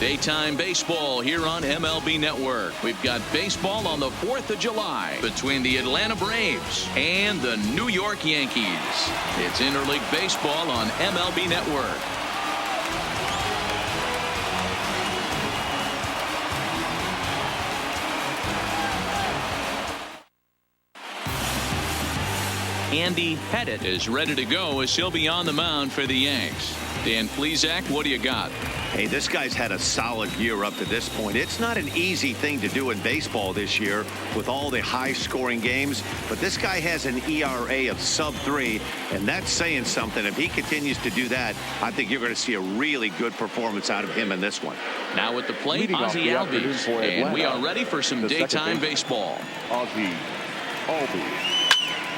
Daytime baseball here on MLB Network. We've got baseball on the 4th of July between the Atlanta Braves and the New York Yankees. It's interleague baseball on MLB Network. Andy Pettit is ready to go as he'll be on the mound for the Yanks. Dan Plesac, what do you got? Hey, this guy's had a solid year up to this point. It's not an easy thing to do in baseball this year with all the high-scoring games, but this guy has an ERA of sub-3, and that's saying something. If he continues to do that, I think you're going to see a really good performance out of him in this one. Now at the plate, Ozzie Albies, and we are ready for some daytime baseball. Ozzie Albies.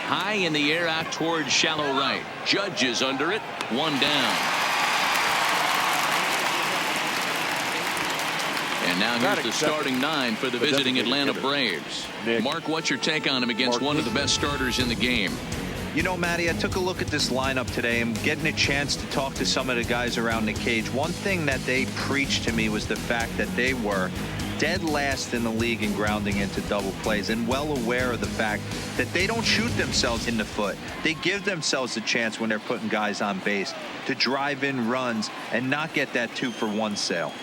High in the air out towards shallow right. Judge is under it. One down. And now here's the starting 9 for the visiting Atlanta Braves. Mark, what's your take on him against one of the best starters in the game? You know, Matty, I took a look at this lineup today and getting a chance to talk to some of the guys around the cage. One thing that they preached to me was the fact that they were dead last in the league in grounding into double plays, and well aware of the fact that they don't shoot themselves in the foot. They give themselves a chance when they're putting guys on base to drive in runs and not get that 2-for-1 sale.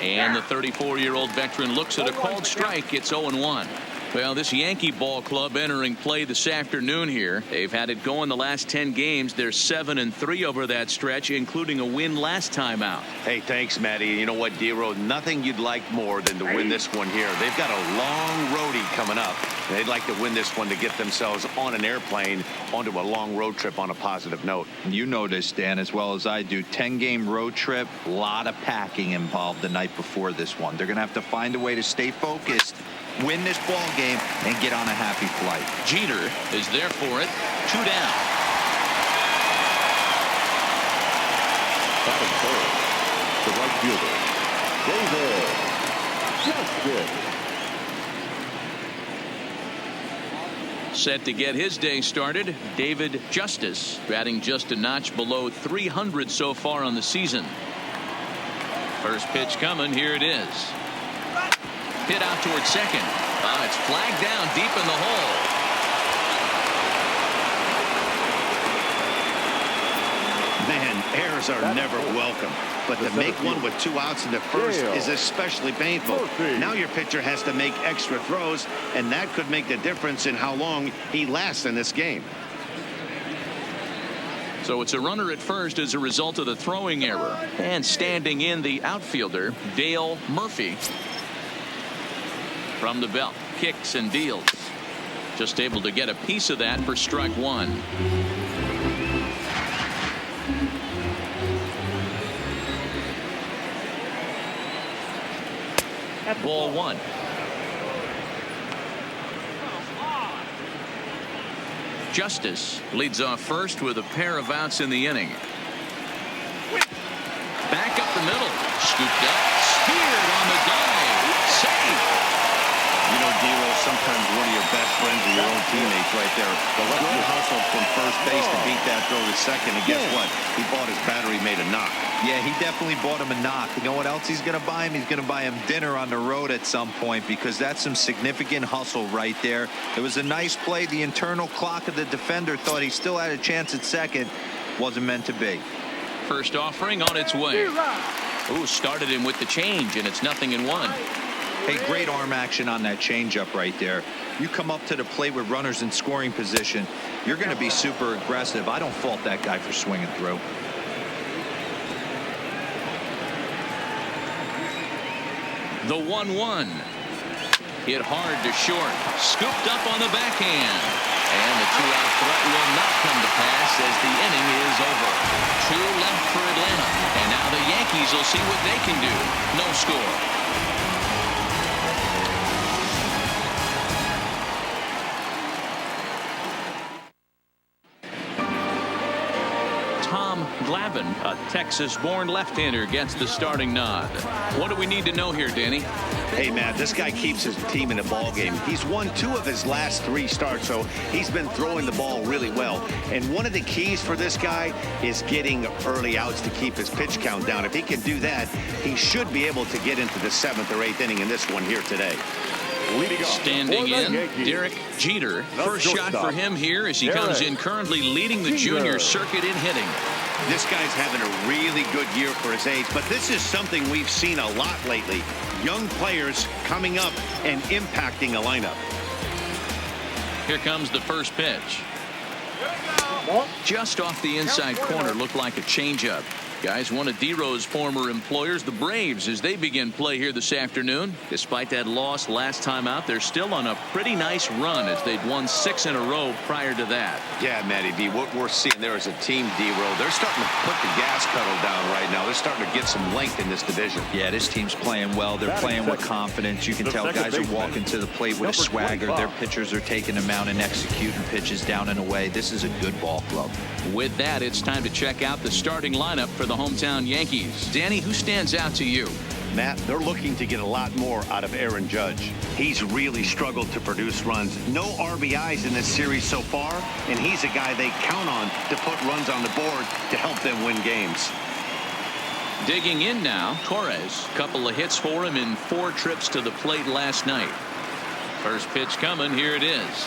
And the 34-year-old veteran looks at a called strike. It's 0-1. Well, this Yankee ball club entering play this afternoon here. They've had it going the last 10 games. They're 7-3 over that stretch, including a win last time out. Hey, thanks, Matty. You know what, D-Road? Nothing you'd like more than to win this one here. They've got a long roadie coming up. They'd like to win this one to get themselves on an airplane onto a long road trip on a positive note. You know this, Dan, as well as I do. 10-game road trip, a lot of packing involved the night before this one. They're going to have to find a way to stay focused, win this ball game, and get on a happy flight. Jeter is there for it. 2 down. Batting third, the right fielder, David Justice. Set to get his day started, David Justice, batting just a notch below 300 so far on the season. First pitch coming. Here it is. Hit out towards second. It's flagged down deep in the hole. Man, errors are never welcome, but to make one with 2 outs in the first is especially painful. Now your pitcher has to make extra throws, and that could make the difference in how long he lasts in this game. So it's a runner at first as a result of the throwing error. And standing in the outfielder, Dale Murphy. From the belt, kicks and deals. Just able to get a piece of that for strike 1. Ball 1. Justice leads off first with a pair of outs in the inning. Back up the middle. Scooped up. Speared on the dive. Safe. You know, D-Roll, sometimes one of your best friends are your own teammates right there. The good hustle from first base to beat that throw to second, and guess what? He bought his battery made a knock. Yeah, he definitely bought him a knock. You know what else he's going to buy him? He's going to buy him dinner on the road at some point, because that's some significant hustle right there. It was a nice play. The internal clock of the defender thought he still had a chance at second. Wasn't meant to be. First offering on its way. Ooh, started him with the change, and it's 0-1. Hey, great arm action on that changeup right there. You come up to the plate with runners in scoring position, you're going to be super aggressive. I don't fault that guy for swinging through. The 1-1. Hit hard to short. Scooped up on the backhand. And the 2-out threat will not come to pass as the inning is over. 2 left for Atlanta. And now the Yankees will see what they can do. No score. Tom Glavine, a Texas-born left-hander, gets the starting nod. What do we need to know here, Danny? Hey, Matt, this guy keeps his team in a ball game. He's won 2 of his last 3 starts, so he's been throwing the ball really well. And one of the keys for this guy is getting early outs to keep his pitch count down. If he can do that, he should be able to get into the 7th or 8th inning in this one here today. Standing in, Derek Jeter. First shot for him here as he comes in currently leading the junior circuit in hitting. This guy's having a really good year for his age, but this is something we've seen a lot lately. Young players coming up and impacting a lineup. Here comes the first pitch. Just off the inside corner, looked like a changeup. Guys, one of D-Row's former employers, the Braves, as they begin play here this afternoon. Despite that loss last time out, they're still on a pretty nice run as they'd won 6 in a row prior to that. Yeah, Matty B, what we're seeing there is a team, D-Row. They're starting to put the gas pedal down right now. They're starting to get some length in this division. Yeah, this team's playing well. They're playing with confidence. You can tell guys are walking to the plate with a swagger. Their pitchers are taking them out and executing pitches down and away. This is a good ball club. With that, it's time to check out the starting lineup for the hometown Yankees. Danny, who stands out to you? Matt, they're looking to get a lot more out of Aaron Judge. He's really struggled to produce runs. No RBIs in this series so far, and he's a guy they count on to put runs on the board to help them win games. Digging in now, Torres. Couple of hits for him in 4 trips to the plate last night. First pitch coming. Here it is.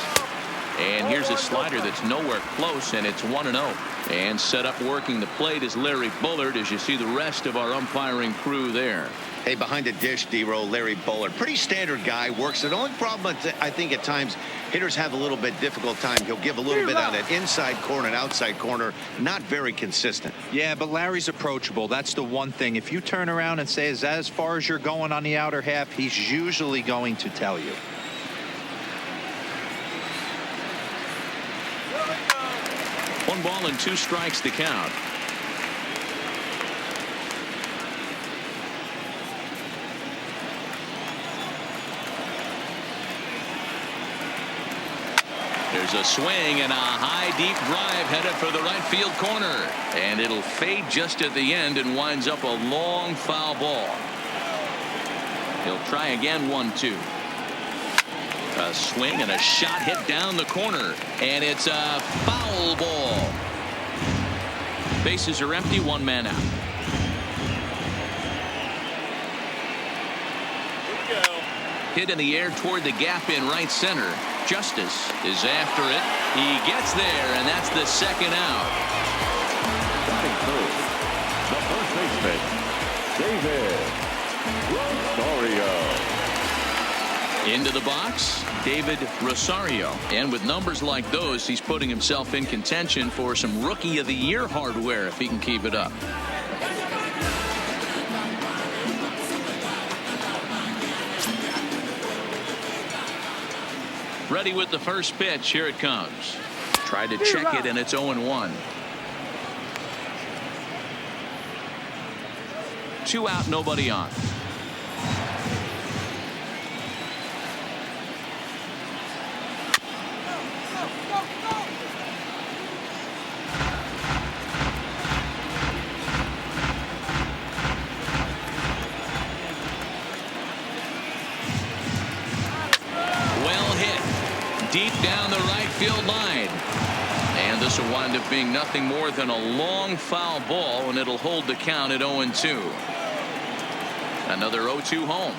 And here's a slider that's nowhere close, and it's 1-0. And set up working the plate is Larry Bullard, as you see the rest of our umpiring crew there. Hey, behind the dish, D-Row, Larry Bullard. Pretty standard guy, works. The only problem, I think, at times, hitters have a little bit difficult time. He'll give a little bit on that inside corner and outside corner. Not very consistent. Yeah, but Larry's approachable. That's the one thing. If you turn around and say, is that as far as you're going on the outer half, he's usually going to tell you. 1 ball and 2 strikes to count. There's a swing and a high deep drive headed for the right field corner, and it'll fade just at the end and winds up a long foul ball. He'll try again. 1-2. A swing and a shot hit down the corner, and it's a foul ball. Bases are empty, 1 man out. Hit in the air toward the gap in right center. Justice is after it. He gets there, and that's the 2nd out. Batting first, the first baseman, David Rosario. Into the box, David Rosario. And with numbers like those, he's putting himself in contention for some Rookie of the Year hardware if he can keep it up. Ready with the first pitch. Here it comes. Tried to check it, and it's 0-1. 2 out, nobody on. Deep down the right field line. And this will wind up being nothing more than a long foul ball, and it'll hold the count at 0-2. Another 0-2 home.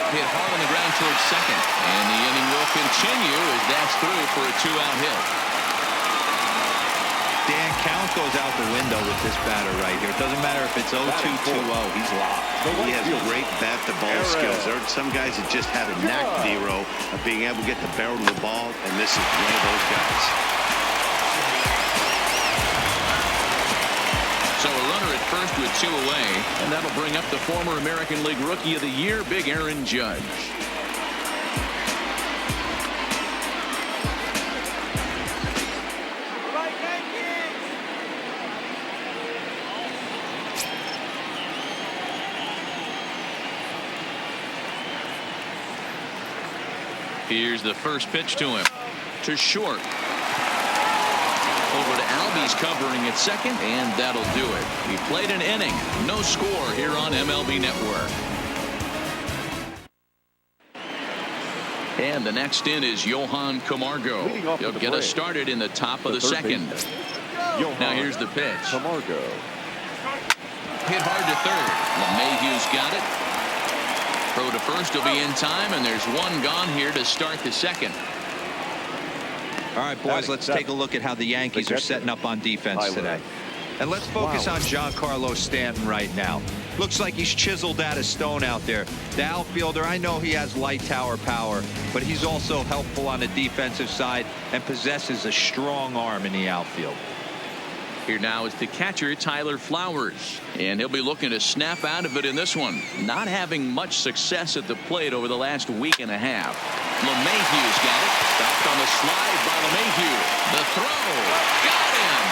Hit hard on the ground towards second. And the inning will continue as that's through for a 2-out hit. Dan, count goes out the window with this batter right here. It doesn't matter if it's 0-2, 2-0. He's locked. He has great bat-to-ball skills. There are some guys that just have a knack, D-Row, of being able to get the barrel of the ball, and this is one of those guys. So a runner at first with 2 away, and that'll bring up the former American League Rookie of the Year, Big Aaron Judge. Here's the first pitch to him. To short. Over to Albie covering at second, and that'll do it. He played an inning. No score here on MLB Network. And the next in is Johan Camargo. He'll get us started in the top of the second. Now here's the pitch. Camargo. Hit hard to third. LeMahieu's got it. Throw to first will be in time, and there's one gone here to start the second. All right, boys, let's take a look at how the Yankees are setting up on defense today. And let's focus on Giancarlo Stanton right now. Looks like he's chiseled out of stone out there. The outfielder, I know he has light tower power, but he's also helpful on the defensive side and possesses a strong arm in the outfield. Here now is the catcher, Tyler Flowers, and he'll be looking to snap out of it in this one. Not having much success at the plate over the last week and a half. LeMahieu's got it. Stopped on the slide by LeMahieu. The throw. Got him.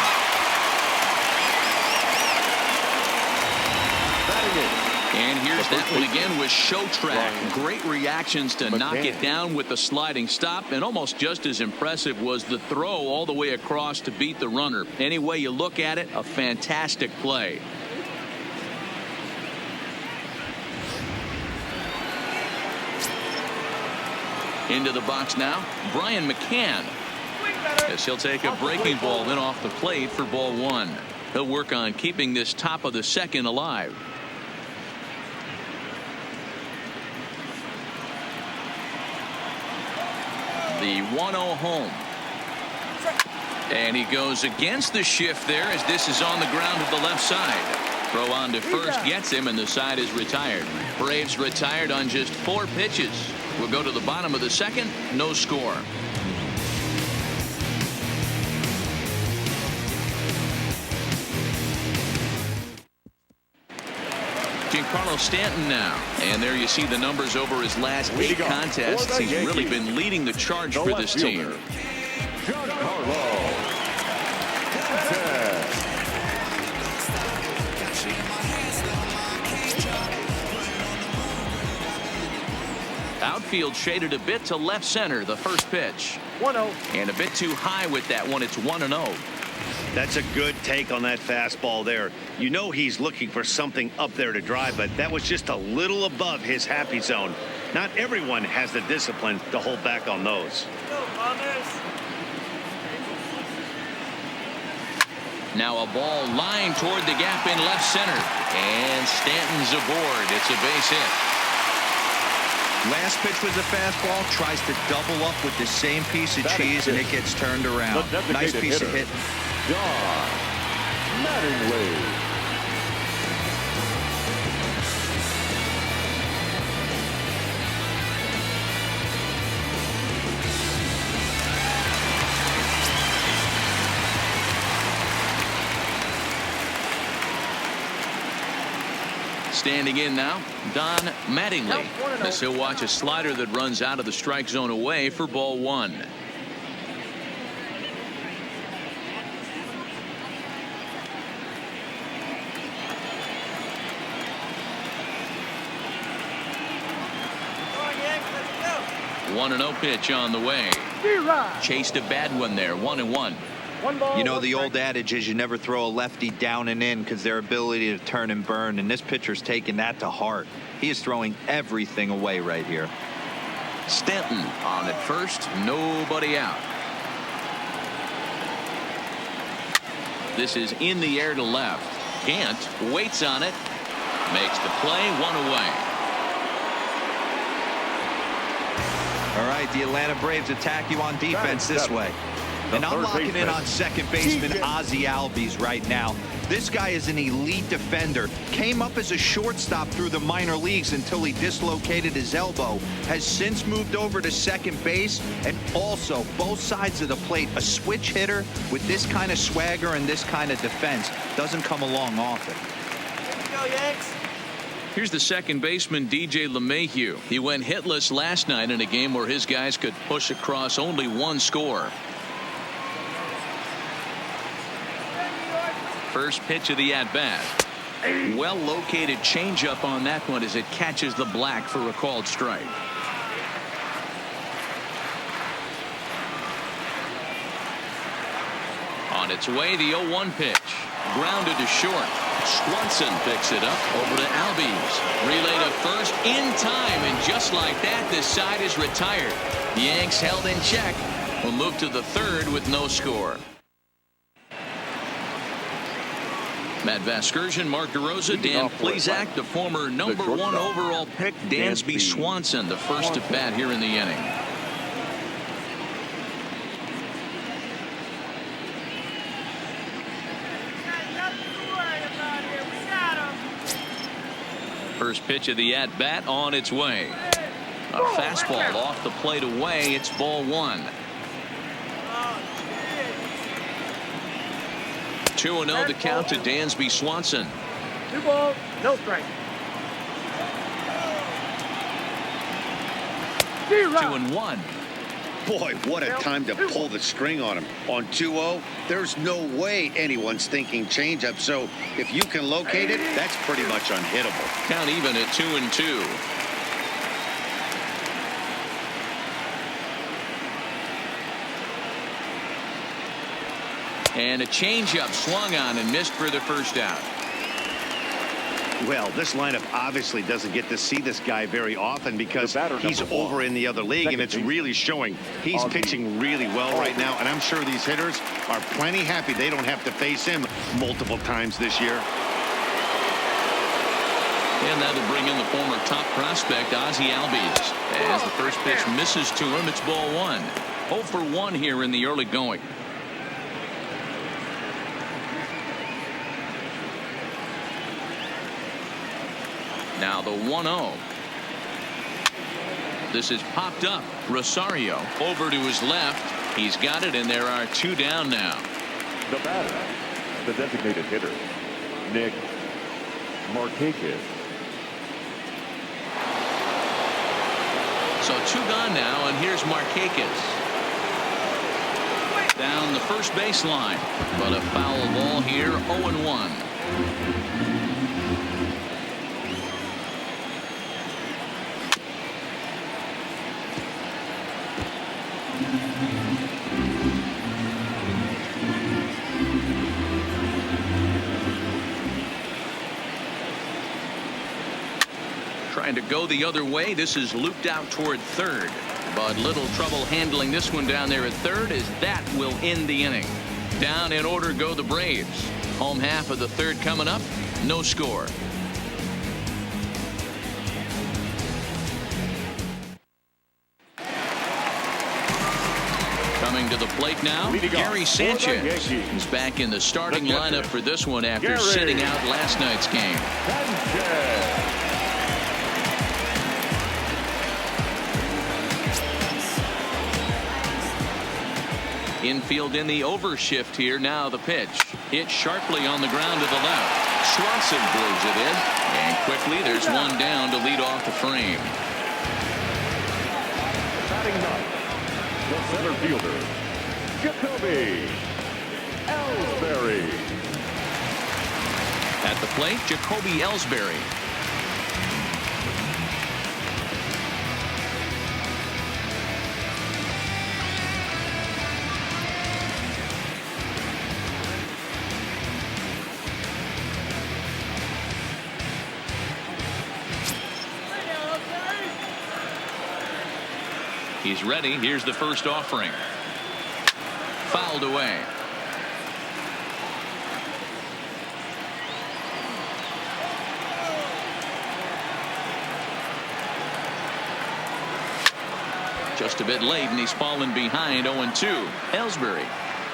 And here's that one again with Show Track. Great reactions to knock it down with the sliding stop, and almost just as impressive was the throw all the way across to beat the runner. Any way you look at it, a fantastic play. Into the box now, Brian McCann. As he'll take a breaking ball then off the plate for ball one. He'll work on keeping this top of the second alive. The 1-0 home. And he goes against the shift there as this is on the ground to the left side. Throw on to first gets him, and the side is retired. Braves retired on just 4 pitches. We'll go to the bottom of the second. No score. Giancarlo Stanton now, and there you see the numbers over his last 8 contests. He's really been leading the charge for this team. Outfield shaded a bit to left center. The first pitch. 1-0. And a bit too high with that one. It's 1-0. That's a good take on that fastball there. You know he's looking for something up there to drive, but that was just a little above his happy zone. Not everyone has the discipline to hold back on those. Now a ball lined toward the gap in left center. And Stanton's aboard. It's a base hit. Last pitch was a fastball. Tries to double up with the same piece of cheese, and it gets turned around. Nice piece of hit. John Mattingly. Standing in now, Don Mattingly, as he'll watch a slider that runs out of the strike zone away for ball one. One 1-0 pitch on the way. Chased a bad one there. 1-1. You know, the old adage is you never throw a lefty down and in because their ability to turn and burn, and this pitcher's taking that to heart. He is throwing everything away right here. Stanton on at first, nobody out. This is in the air to left. Gant waits on it, makes the play, 1 away. All right, the Atlanta Braves attack you on defense this way. And I'm locking in on second baseman Ozzie Albies right now. This guy is an elite defender. Came up as a shortstop through the minor leagues until he dislocated his elbow. Has since moved over to second base, and also both sides of the plate. A switch hitter with this kind of swagger and this kind of defense doesn't come along often. Here we go, Yanks. Here's the second baseman, DJ LeMahieu. He went hitless last night in a game where his guys could push across only 1 score. First pitch of the at-bat. Well-located changeup on that one as it catches the black for a called strike. On at its way. The 0-1 pitch. Grounded to short. Swanson picks it up over to Albies. Relay to first in time, and just like that, this side is retired. The Yanks held in check. Will move to the third with no score. Matt Vasgersian, Mark DeRosa, Dan Plesac, the former number 1 overall pick, Dansby Swanson, the first to bat here in the inning. First pitch of the at-bat on its way. A fastball off the plate away. It's ball 1. 2-0 the count to Dansby Swanson. 2 balls, no strike. 2-1. Boy, what a time to pull the string on him. On 2-0, there's no way anyone's thinking changeup. So if you can locate it, that's pretty much unhittable. Count even at 2-2. And a changeup swung on and missed for the first out. Well, this lineup obviously doesn't get to see this guy very often because he's over in the other league, and it's really showing. He's pitching really well right now, and I'm sure these hitters are plenty happy they don't have to face him multiple times this year. And that'll bring in the former top prospect, Ozzie Albies. As the first pitch misses to him, it's ball 1. 0 for 1 here in the early going. Now the 1-0. This is popped up. Rosario over to his left. He's got it, and there are 2 down now. The batter, the designated hitter, Nick Markakis. So 2 gone now, and here's Markakis. Down the first baseline, but a foul ball here. 0-1. Trying to go the other way. This is looped out toward third, but little trouble handling this one down there at third, as that will end the inning. Down in order go the Braves. Home half of the third coming up. No score. Coming to the plate now, Gary Sanchez is back in the starting lineup for this one after sitting out last night's game. Infield in the overshift here. Now the pitch. Hit sharply on the ground to the left. Swanson blows it in. And quickly there's 1 down to lead off the frame. Batting ninth, the center fielder, Jacoby Ellsbury. At the plate, Jacoby Ellsbury. He's ready. Here's the first offering. Fouled away. Just a bit late, and he's fallen behind. 0-2. Ellsbury,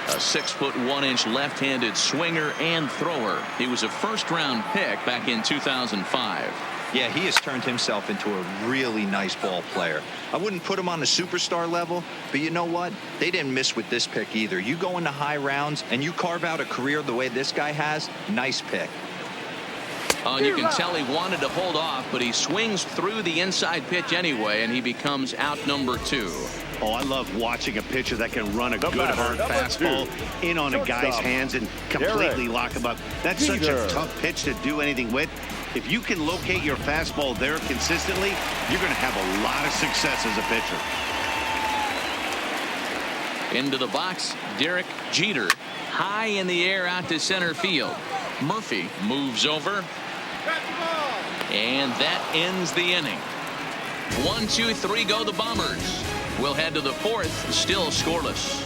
a 6'1" left-handed swinger and thrower. He was a first-round pick back in 2005. Yeah, he has turned himself into a really nice ball player. I wouldn't put him on the superstar level, but you know what? They didn't miss with this pick either. You go into high rounds and you carve out a career the way this guy has. Nice pick. You can tell he wanted to hold off, but he swings through the inside pitch anyway, and he becomes out number 2. Oh, I love watching a pitcher that can run a good hard fastball in on a guy's hands and completely lock him up. That's such a tough pitch to do anything with. If you can locate your fastball there consistently, you're going to have a lot of success as a pitcher. Into the box, Derek Jeter. High in the air out to center field. Murphy moves over. And that ends the inning. 1, 2, 3 go the Bombers. We'll head to the fourth, still scoreless.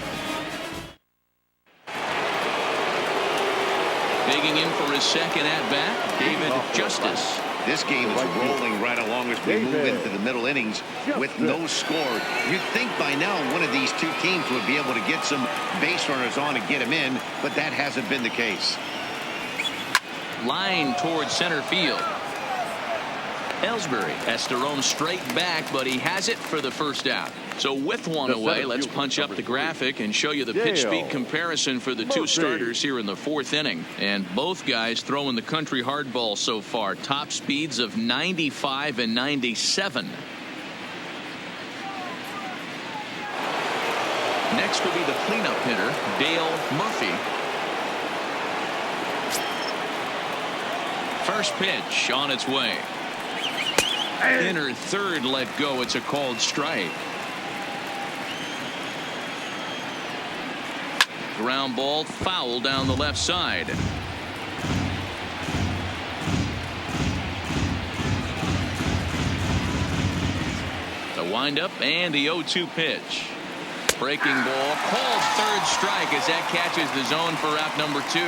Digging in for his second at-bat, David Justice. This game is rolling right along as we move into the middle innings with no score. You'd think by now one of these two teams would be able to get some base runners on and get them in, but that hasn't been the case. Line towards center field. Ellsbury has to roam straight back, but he has it for the first out. So with one away, let's punch up the graphic and show you the pitch speed comparison for the two starters here in the fourth inning. And both guys throwing the country hardball so far. Top speeds of 95 and 97. Next will be the cleanup hitter, Dale Murphy. First pitch on its way. Inner third let go. It's a called strike. Ground ball foul down the left side. The windup and the 0-2 pitch. Breaking ball called third strike as that catches the zone for out number 2.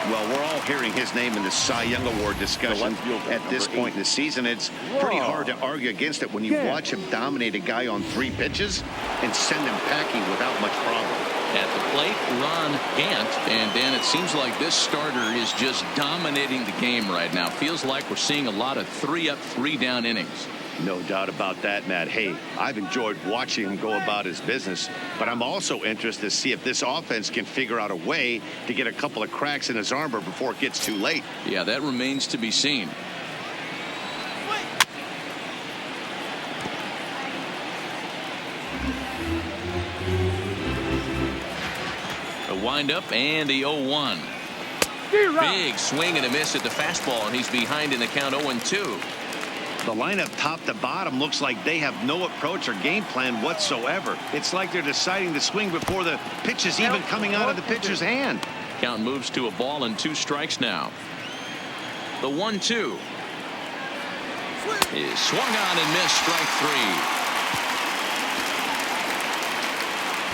Well, we're all hearing his name in the Cy Young Award discussion at this point in the season. It's pretty hard to argue against it when you watch him dominate a guy on 3 pitches and send him packing without much problem. At the plate, Ron Gant. And Dan, it seems like this starter is just dominating the game right now. Feels like we're seeing a lot of 3-up, 3-down innings. No doubt about that, Matt. Hey, I've enjoyed watching him go about his business, but I'm also interested to see if this offense can figure out a way to get a couple of cracks in his armor before it gets too late. Yeah, that remains to be seen. The windup and the 0-1. Big swing and a miss at the fastball, and he's behind in the count 0-2. The lineup top to bottom looks like they have no approach or game plan whatsoever. It's like they're deciding to swing before the pitch is even coming out of the pitcher's hand. Count moves to a ball and 2 strikes now. The 1-2 is swung on and missed, strike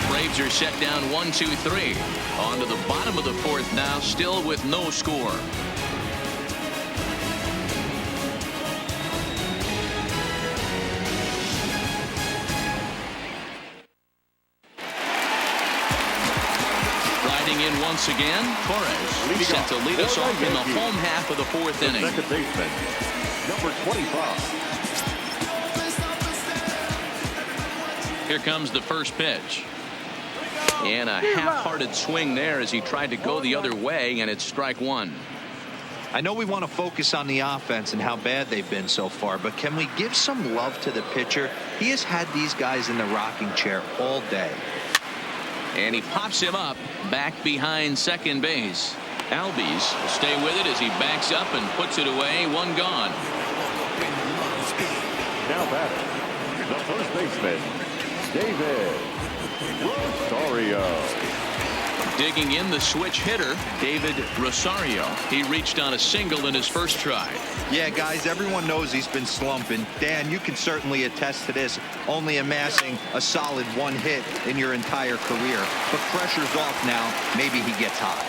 3. Braves are set down 1-2-3. On to the bottom of the fourth now, still with no score. In once again, Torres set to lead us off in the home half of the fourth inning. Second baseman, number 25. Here comes the first pitch. And a half-hearted swing there as he tried to go the other way, and it's strike 1. I know we want to focus on the offense and how bad they've been so far, but can we give some love to the pitcher? He has had these guys in the rocking chair all day. And he pops him up back behind second base. Albies will stay with it as he backs up and puts it away. 1 gone. Now batting, the first baseman, David Rosario. Digging in, the switch hitter, David Rosario. He reached on a single in his first try. Yeah, guys, everyone knows he's been slumping. Dan, you can certainly attest to this, only amassing a solid 1 hit in your entire career. But pressure's off now. Maybe he gets hot.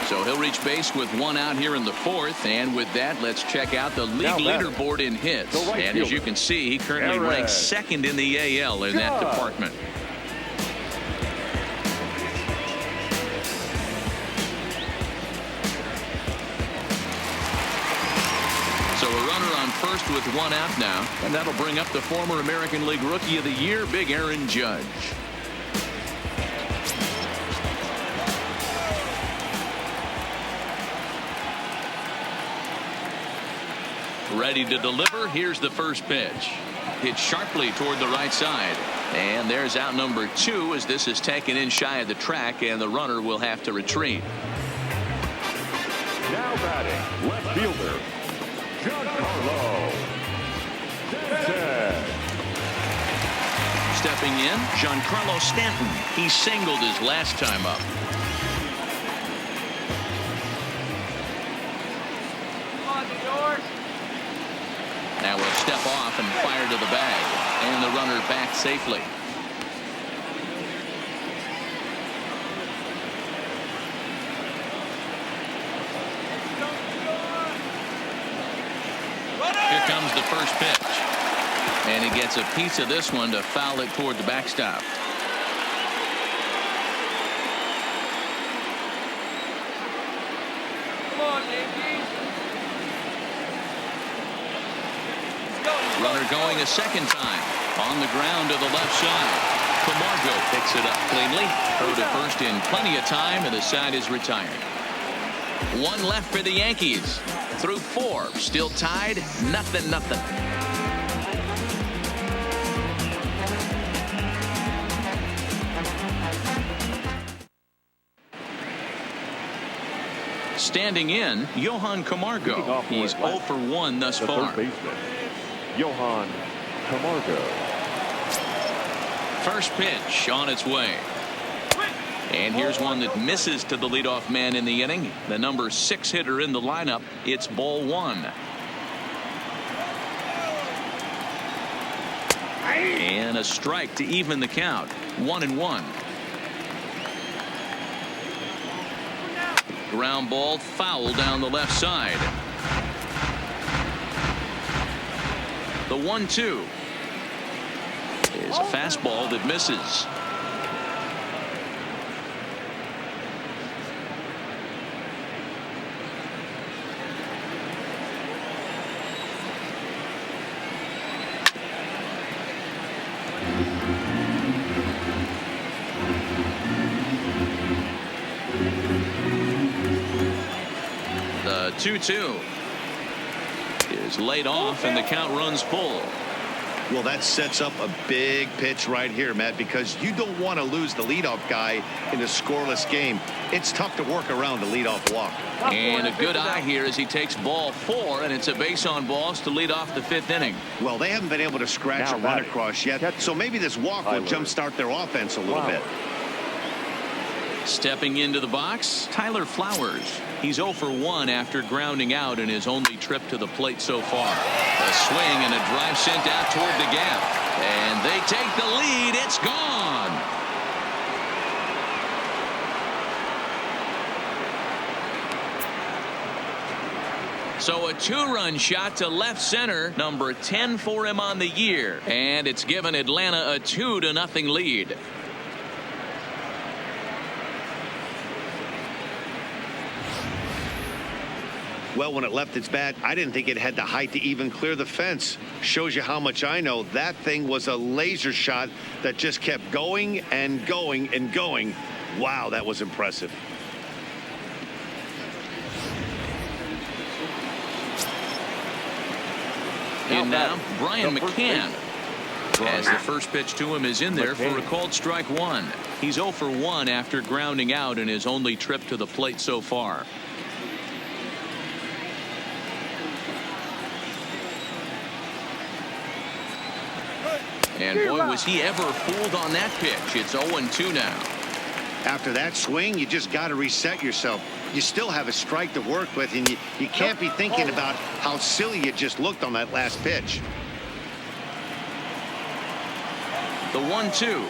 So he'll reach base with 1 out here in the fourth. And with that, let's check out the league leaderboard in hits. And as you can see, he currently ranks second in the AL in that department. So a runner on first with 1 out now. And that'll bring up the former American League Rookie of the Year, Big Aaron Judge. Ready to deliver. Here's the first pitch. Hit sharply toward the right side. And there's out number 2 as this is taken in shy of the track, and the runner will have to retreat. Now batting, left fielder, Stepping in, Giancarlo Stanton. He singled his last time up. Now we'll step off and fire to the bag, and the runner back safely. Here comes the first pitch, and he gets a piece of this one to foul it toward the backstop. Come on, Yankees. Runner going a second time on the ground to the left side. Camargo picks it up cleanly. Throw to first in plenty of time, and the side is retired. One left for the Yankees. Through 4, still tied, 0-0. Standing in, Johan Camargo. He's 0 for 1 thus far. Third baseman, Johan Camargo. First pitch on its way. And here's one that misses to the leadoff man in the inning. The number 6 hitter in the lineup. It's ball 1. And a strike to even the count. 1-1. Ground ball foul down the left side. The 1-2 is a fastball that misses. The 2-2 is laid off, and the count runs full. Well, that sets up a big pitch right here, Matt, because you don't want to lose the leadoff guy in a scoreless game. It's tough to work around the leadoff walk. And a good eye here as he takes ball 4, and it's a base on balls to lead off the 5th inning. Well, they haven't been able to scratch a run across yet, so maybe this walk will jumpstart their offense a little bit. Stepping into the box, Tyler Flowers. He's 0 for 1 after grounding out in his only trip to the plate so far. A swing and a drive sent out toward the gap. And they take the lead. It's gone. So a 2-run shot to left center, number 10 for him on the year. And it's given Atlanta a 2-0 lead. Well, when it left its bat, I didn't think it had the height to even clear the fence. Shows you how much I know. That thing was a laser shot that just kept going and going and going. Wow, that was impressive. And now Brian McCann, as the first pitch to him is in there for a called strike 1. He's 0 for 1 after grounding out in his only trip to the plate so far. And boy, was he ever fooled on that pitch. It's 0-2 now. After that swing, you just got to reset yourself. You still have a strike to work with, and you can't be thinking about how silly you just looked on that last pitch. The 1-2.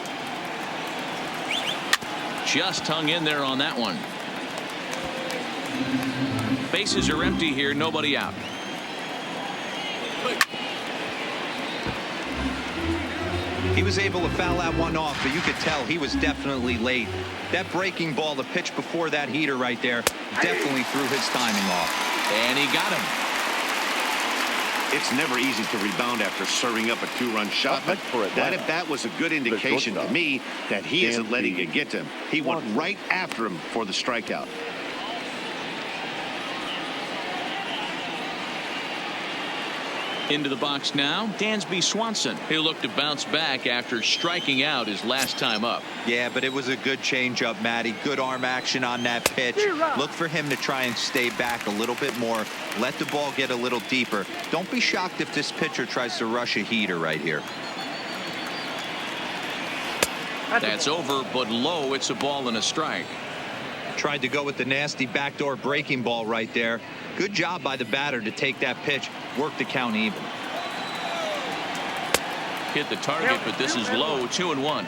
Just hung in there on that one. Bases are empty here, nobody out. He was able to foul that one off, but you could tell he was definitely late. That breaking ball, the pitch before that heater right there, definitely threw his timing off. And he got him. It's never easy to rebound after serving up a 2-run shot, but that at bat was a good indication to me that he isn't letting it get to him. He went right after him for the strikeout. Into the box now, Dansby Swanson. He'll look to bounce back after striking out his last time up. Yeah, but it was a good changeup, Matty. Good arm action on that pitch. Look for him to try and stay back a little bit more. Let the ball get a little deeper. Don't be shocked if this pitcher tries to rush a heater right here. That's over, but low. It's a ball and a strike. Tried to go with the nasty backdoor breaking ball right there. Good job by the batter to take that pitch, work the count even. Hit the target, but this is low. 2-1.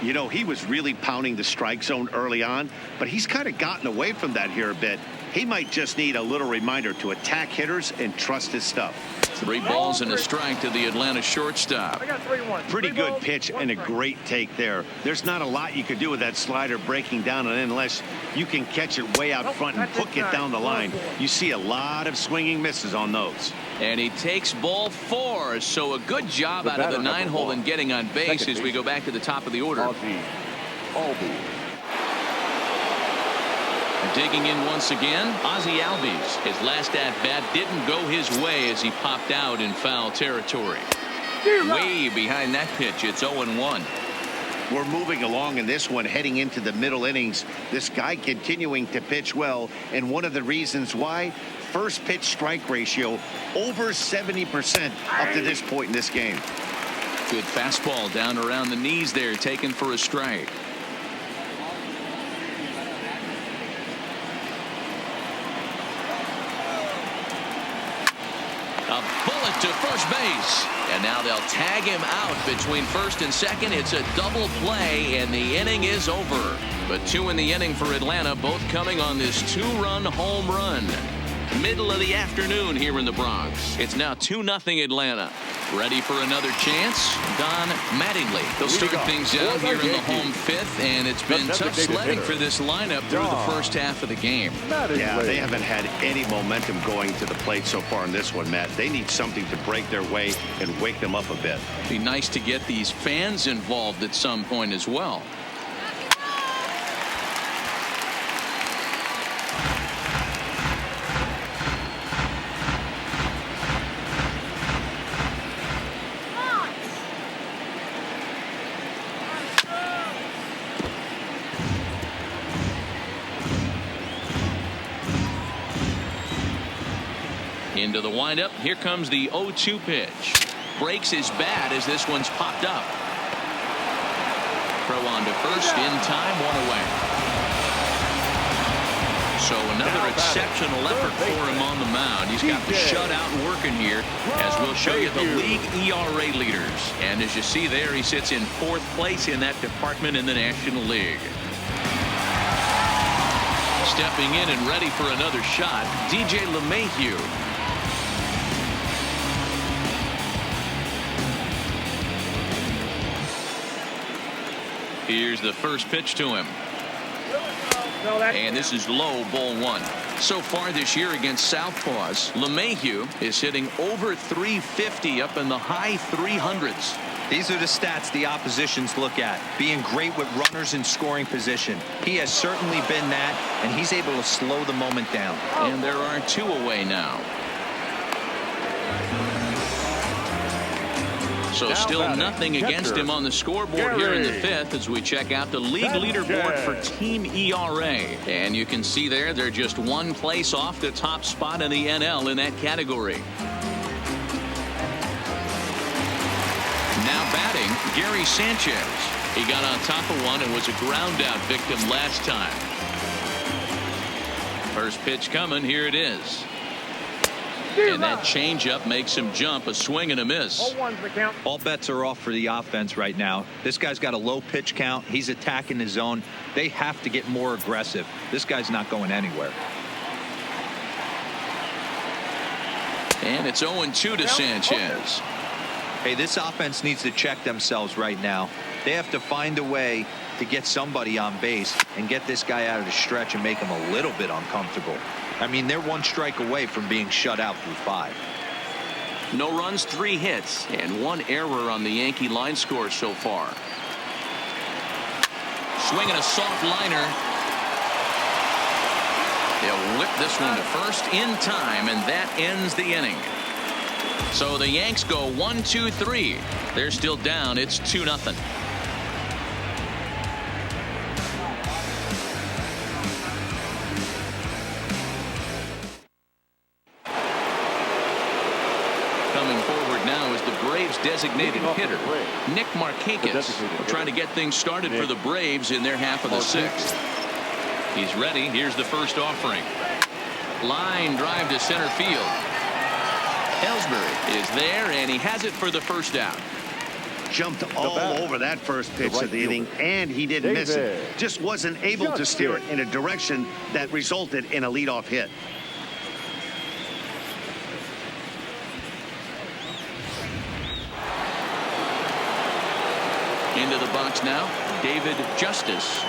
You know, he was really pounding the strike zone early on, but he's kind of gotten away from that here a bit. He might just need a little reminder to attack hitters and trust his stuff. 3 balls and a strike to the Atlanta shortstop. I got 3-1. Pretty good pitch and a great take there. There's not a lot you could do with that slider breaking down and in unless you can catch it way out front and hook it down the line. You see a lot of swinging misses on those. And he takes ball 4. So a good job out of the 9-hole and getting on base as we go back to the top of the order. Digging in once again, Ozzie Albies. His last at-bat didn't go his way as he popped out in foul territory. Way behind that pitch. It's 0-1. We're moving along in this one, heading into the middle innings. This guy continuing to pitch well, and one of the reasons why, first pitch strike ratio over 70% up to this point in this game. Good fastball down around the knees there, taken for a strike. A bullet to first base. And now they'll tag him out between first and second. It's a double play, and the inning is over. But 2 in the inning for Atlanta, both coming on this 2-run home run. Middle of the afternoon here in the Bronx. It's now 2-0 Atlanta. Ready for another chance? Don Mattingly. They'll start things out here in the home 5th, and it's been tough sledding for this lineup through the first half of the game. Yeah, they haven't had any momentum going to the plate so far in this one, Matt. They need something to break their way and wake them up a bit. Be nice to get these fans involved at some point as well. Into the windup. Here comes the 0-2 pitch. Breaks his bat as this one's popped up. Throw on to first in time, 1 away. So another exceptional effort for him on the mound. He's got the shutout working here, as we'll show you the league ERA leaders. And as you see there, he sits in 4th place in that department in the National League. Stepping in and ready for another shot, DJ LeMahieu. Here's the first pitch to him. And this is low, ball 1. So far this year against Southpaws, LeMahieu is hitting over 350 up in the high 300s. These are the stats the oppositions look at. Being great with runners in scoring position. He has certainly been that, and he's able to slow the moment down. And there are 2 away now. So still nothing against him on the scoreboard here in the 5th as we check out the league leaderboard for team ERA. And you can see there they're just 1 place off the top spot in the NL in that category. Now batting, Gary Sanchez. He got on top of one and was a ground out victim last time. First pitch coming. Here it is. And that changeup makes him jump. A swing and a miss. All bets are off for the offense right now. This guy's got a low pitch count. He's attacking the zone. They have to get more aggressive. This guy's not going anywhere. And it's 0-2 to Sanchez. Hey, this offense needs to check themselves right now. They have to find a way to get somebody on base and get this guy out of the stretch and make him a little bit uncomfortable. I mean, they're 1 strike away from being shut out through 5. No runs, 3 hits, and 1 error on the Yankee line score so far. Swinging a soft liner. They'll whip this one to first in time, and that ends the inning. So the Yanks go 1-2-3. They're still down. It's 2-0. Coming forward now is the Braves designated hitter, Nick Markakis, trying to get things started for the Braves in their half of the sixth. He's ready. Here's the first offering. Line drive to center field. Ellsbury is there, and he has it for the first out. Jumped all over that first pitch of the inning, and he didn't miss it. Just wasn't able to steer it in a direction that resulted in a leadoff hit. Into the box now, David Justice,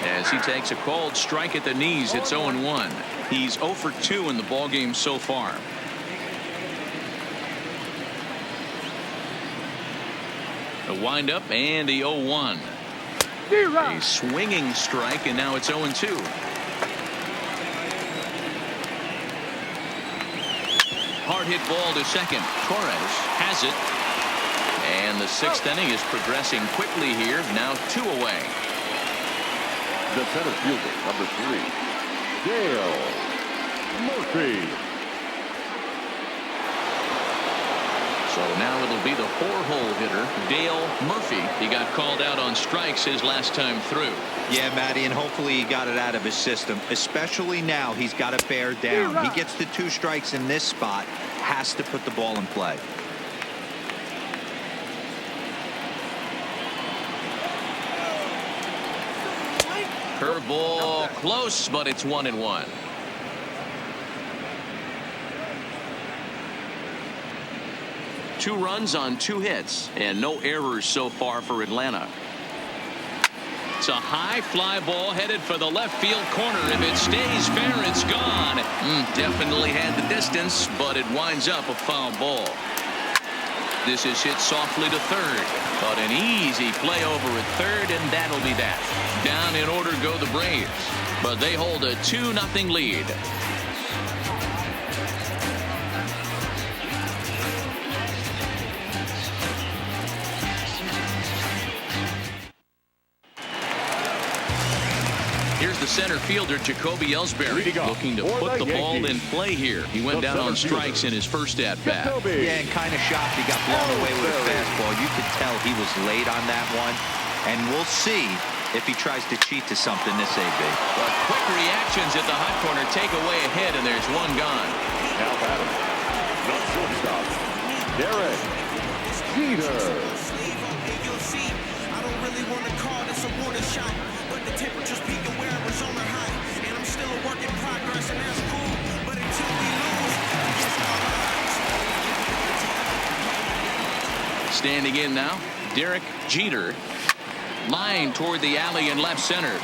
as he takes a called strike at the knees. It's 0-1. He's 0 for 2 in the ballgame so far. A windup and the 0-1. A swinging strike, and now it's 0-2. Hard hit ball to second. Torres has it. And the sixth inning is progressing quickly here. Now 2 away. The center fielder, number 3, Dale Murphy. So now it'll be the 4-hole hitter, Dale Murphy. He got called out on strikes his last time through. Yeah, Matty, and hopefully he got it out of his system, especially now. He's got to bear down. He gets the 2 strikes in this spot, has to put the ball in play. Curveball close, but it's 1-1. Two runs on 2 hits and no errors so far for Atlanta. It's a high fly ball headed for the left field corner. If it stays fair, it's gone. Definitely had the distance, but it winds up a foul ball. This is hit softly to third, but an easy play over at third, and that'll be that. Down in order go the Braves, but they hold a 2-0 lead. Here's the center fielder, Jacoby Ellsbury, looking to put the ball in play here. He went down on strikes in his first at-bat. Yeah, and kind of shocked he got blown away with a fastball. You could tell he was late on that one, and we'll see if he tries to cheat to something this AB. But quick reactions at the hot corner take away a hit, and there's one gone. Now batting, the shortstop, Derek Jeter. I don't really want to call this a warning shot, but the temperature's peaking where Arizona high, and I'm still a work in progress, and that's cool. But until we lose, Standing in now, Derek Jeter. Line toward the alley in left center.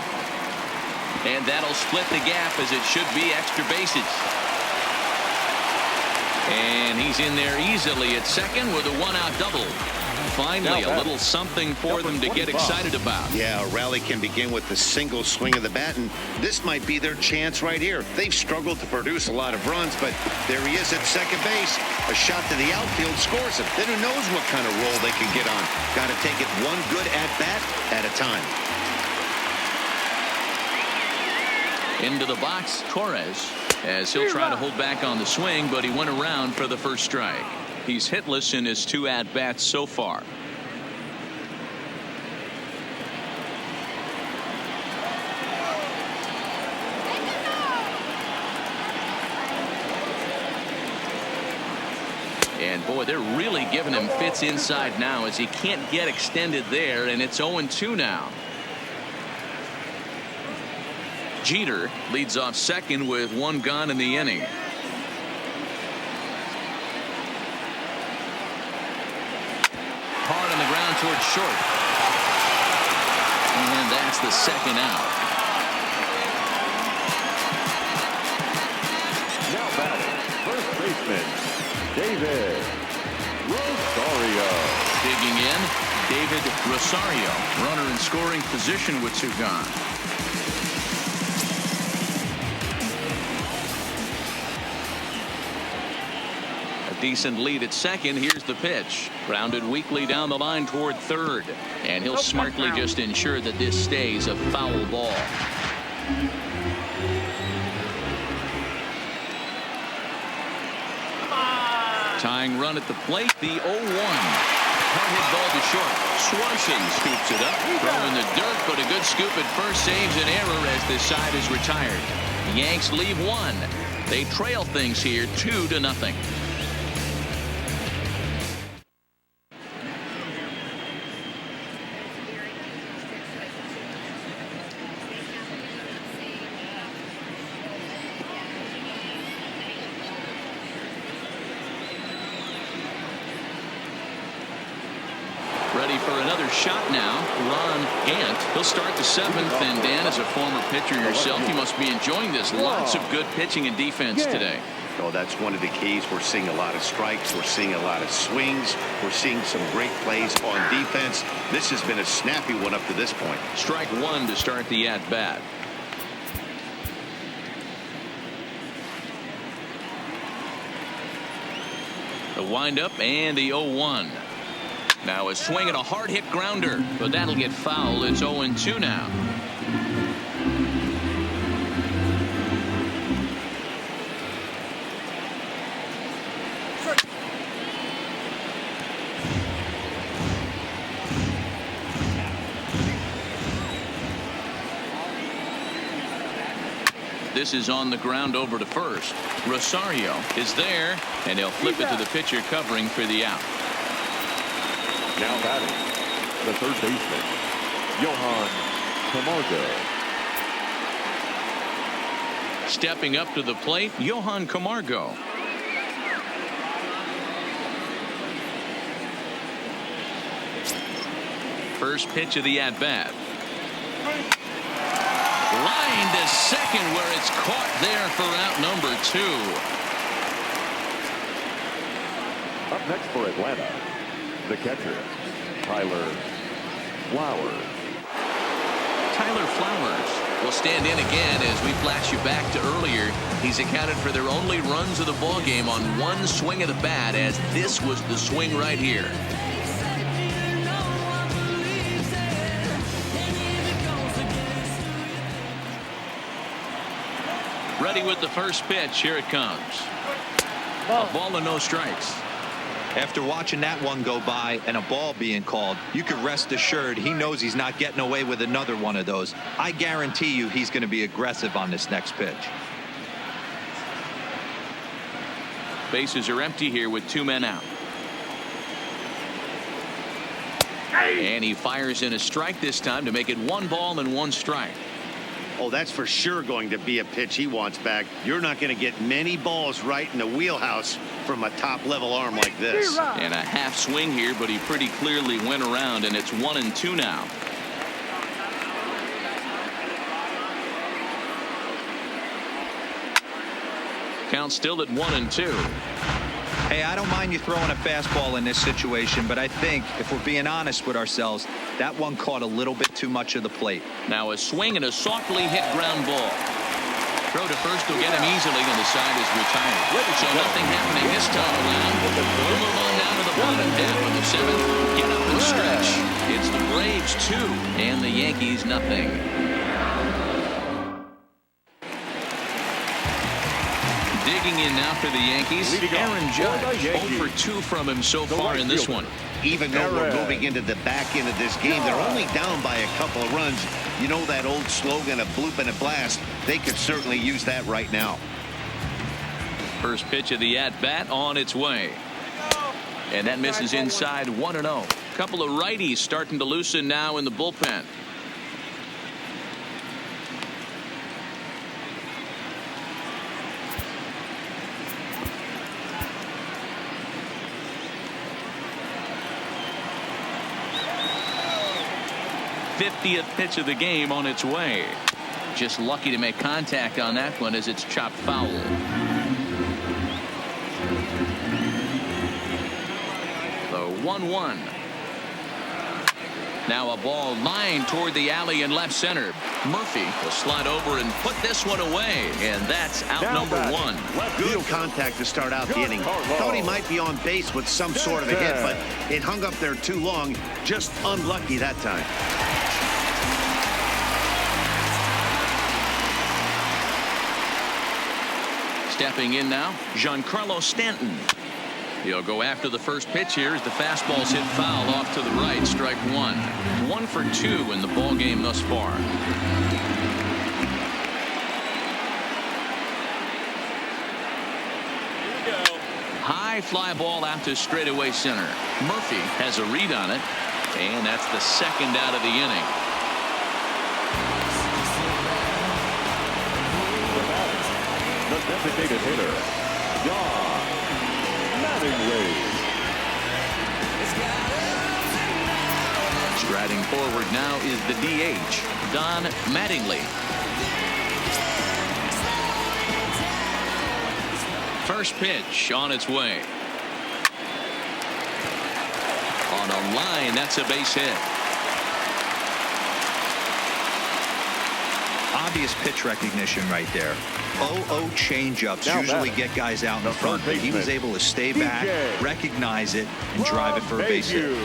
And that'll split the gap, as it should be extra bases. And he's in there easily at second with a 1-out double. Finally, a little something for them to get excited about. Yeah, a rally can begin with the single swing of the bat, and this might be their chance right here. They've struggled to produce a lot of runs, but there he is at second base. A shot to the outfield scores him. Then who knows what kind of roll they can get on. Got to take it one good at-bat at a time. Into the box, Torres, as he'll try to hold back on the swing, but he went around for the first strike. He's hitless in his 2 at-bats so far. And boy, they're really giving him fits inside now, as he can't get extended there, and it's 0-2 now. Jeter leads off second with 1 gone in the inning. Hard on the ground towards short. And that's the second out. Now batting, first baseman, David Rosario. Digging in, David Rosario. Runner in scoring position with 2 gone. Decent lead at second. Here's the pitch. Grounded weakly down the line toward third. And he'll smartly just ensure that this stays a foul ball. Tying run at the plate, the 0-1. Hard hit ball to short. Swanson scoops it up. Throw in the dirt, but a good scoop at first saves an error as this side is retired. The Yanks leave one. They trail things here 2-0. Ready for another shot now. Ron Gant. He'll start the seventh. And Dan, as a former pitcher yourself, you must be enjoying this. Lots of good pitching and defense today. Oh, that's one of the keys. We're seeing a lot of strikes. We're seeing a lot of swings. We're seeing some great plays on defense. This has been a snappy one up to this point. Strike one to start the at-bat. The windup and the 0-1. Now a swing and a hard hit grounder, but that'll get foul. It's 0-2 now. This is on the ground over to first. Rosario is there, and he'll flip it to the pitcher covering for the out. Now batting, the third baseman, Johan Camargo. Stepping up to the plate, Johan Camargo. First pitch of the at-bat. Line to second, where it's caught there for out number 2. Up next for Atlanta, the catcher, Tyler Flowers. Tyler Flowers will stand in again as we flash you back to earlier. He's accounted for their only runs of the ball game on one swing of the bat, as this was the swing right here. Ready with the first pitch. Here it comes. A ball and no strikes. After watching that one go by and a ball being called, you could rest assured he knows he's not getting away with another one of those. I guarantee you he's going to be aggressive on this next pitch. Bases are empty here with 2 men out. And he fires in a strike this time to make it 1 ball and 1 strike. Oh, that's for sure going to be a pitch he wants back. You're not going to get many balls right in the wheelhouse from a top-level arm like this. And a half swing here, but he pretty clearly went around, and it's 1-2 now. Count still at 1-2. Hey, I don't mind you throwing a fastball in this situation, but I think if we're being honest with ourselves, that one caught a little bit too much of the plate. Now a swing and a softly hit ground ball. Throw to first will get him easily, and the side is retired. So nothing happening this time around. We'll move on down to the bottom half of the 7th. Get up and stretch. It's the Braves 2 and the Yankees nothing. Digging in now for the Yankees, Aaron Judge. 0 for 2 from him so far in this one. Even though we're moving into the back end of this game, they're only down by a couple of runs. You know that old slogan, a bloop and a blast. They could certainly use that right now. First pitch of the at-bat on its way. And that misses inside 1-0. Couple of righties starting to loosen now in the bullpen. '50th pitch of the game on its way. Just lucky to make contact on that one as it's chopped foul. The 1-1. Now a ball lined toward the alley in left center. Murphy will slide over and put this one away, and that's out number one. Good contact to start out the inning. Thought he might be on base with some sort of a hit, but it hung up there too long. Just unlucky that time. Stepping in now, Giancarlo Stanton. He'll go after the first pitch here as the fastball's hit foul off to the right. Strike one. 1 for 2 in the ball game thus far. High fly ball out to straightaway center. Murphy has a read on it, and that's the second out of the inning. The designated hitter, Don Mattingly. Striding forward now is the DH, Don Mattingly. First pitch on its way. On a line, that's a base hit. Obvious pitch recognition right there. 0-0 changeups usually get guys out in front, but he was able to stay back, recognize it, and drive it for a base hit.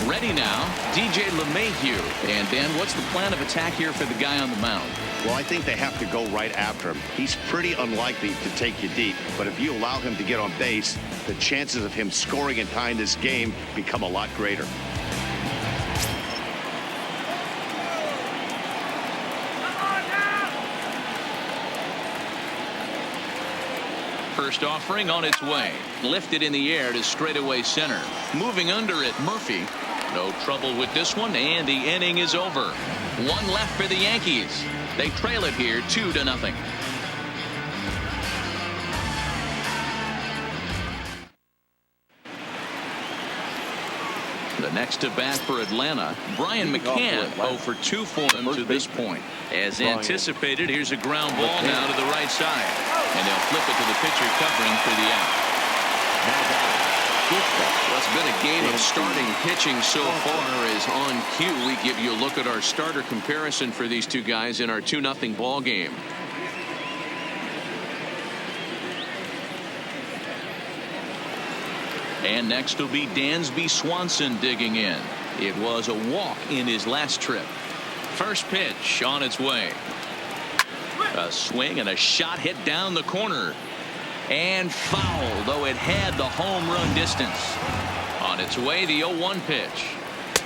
Ready now, DJ LeMahieu. And Dan, what's the plan of attack here for the guy on the mound? Well, I think they have to go right after him. He's pretty unlikely to take you deep, but if you allow him to get on base, the chances of him scoring and tying this game become a lot greater. First offering on its way. Lifted in the air to straightaway center. Moving under it, Murphy. No trouble with this one, and the inning is over. 1 left for the Yankees. They trail it here 2-0. The next to bat for Atlanta, Brian McCann, 0 for 2 for him to this point. As anticipated, here's a ground ball now to the right side. And they'll flip it to the pitcher covering for the out. Well, it's been a game of starting pitching so far. As on cue, we give you a look at our starter comparison for these two guys in our 2-0 ball game. And next will be Dansby Swanson digging in. It was a walk in his last trip. First pitch on its way. A swing and a shot hit down the corner. And foul, though it had the home run distance. On its way, the 0-1 pitch.